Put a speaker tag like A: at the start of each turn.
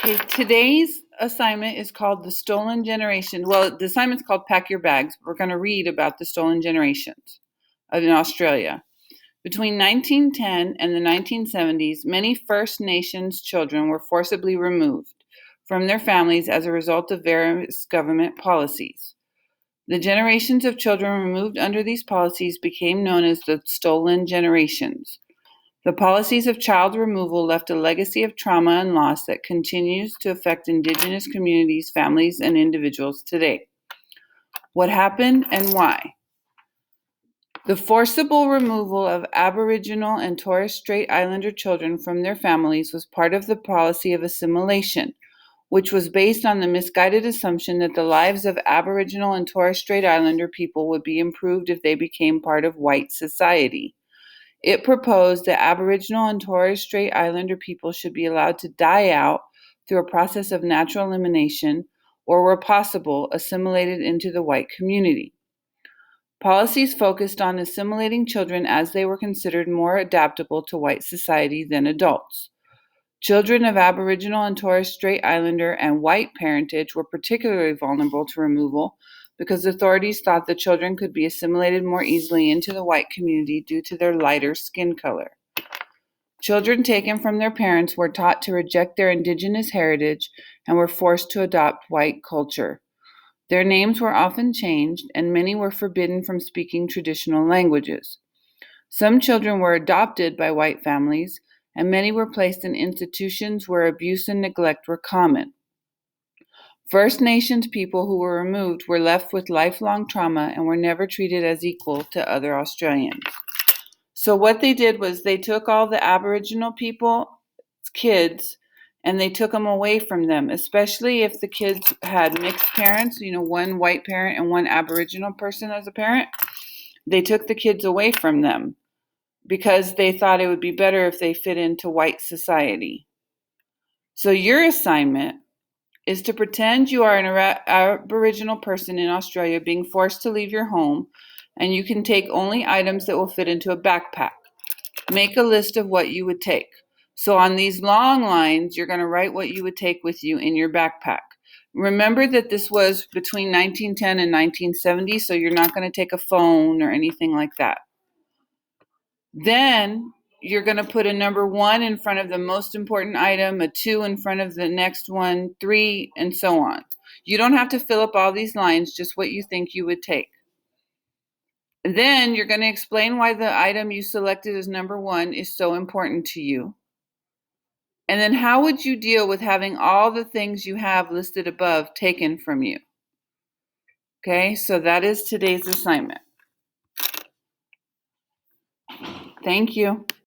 A: Okay, today's assignment is called The Stolen Generation. Well, the assignment's called Pack Your Bags. We're going to read about the stolen generations in Australia. Between 1910 and the 1970s, many First Nations children were forcibly removed from their families as a result of various government policies. The generations of children removed under these policies became known as the stolen generations. The policies of child removal left a legacy of trauma and loss that continues to affect Indigenous communities, families, and individuals today. What happened and why? The forcible removal of Aboriginal and Torres Strait Islander children from their families was part of the policy of assimilation, which was based on the misguided assumption that the lives of Aboriginal and Torres Strait Islander people would be improved if they became part of white society. It proposed that Aboriginal and Torres Strait Islander people should be allowed to die out through a process of natural elimination or, where possible, assimilated into the white community. Policies focused on assimilating children as they were considered more adaptable to white society than adults. Children of Aboriginal and Torres Strait Islander and white parentage were particularly vulnerable to removal because authorities thought the children could be assimilated more easily into the white community due to their lighter skin color. Children taken from their parents were taught to reject their Indigenous heritage and were forced to adopt white culture. Their names were often changed, and many were forbidden from speaking traditional languages. Some children were adopted by white families, and many were placed in institutions where abuse and neglect were common. First Nations people who were removed were left with lifelong trauma and were never treated as equal to other Australians. So what they did was they took all the Aboriginal people, kids, and they took them away from them, especially if the kids had mixed parents, one white parent and one Aboriginal person as a parent. They took the kids away from them because they thought it would be better if they fit into white society. So your assignment is to pretend you are an Aboriginal person in Australia being forced to leave your home, and you can take only items that will fit into a backpack. Make a list of what you would take. So on these long lines, you're going to write what you would take with you in your backpack. Remember that this was between 1910 and 1970, so you're not going to take a phone or anything like that. Then you're going to put a number 1 in front of the most important item, a 2 in front of the next one, 3, and so on. You don't have to fill up all these lines, just what you think you would take. Then you're going to explain why the item you selected as number 1 is so important to you. And then how would you deal with having all the things you have listed above taken from you? Okay, so that is today's assignment. Thank you.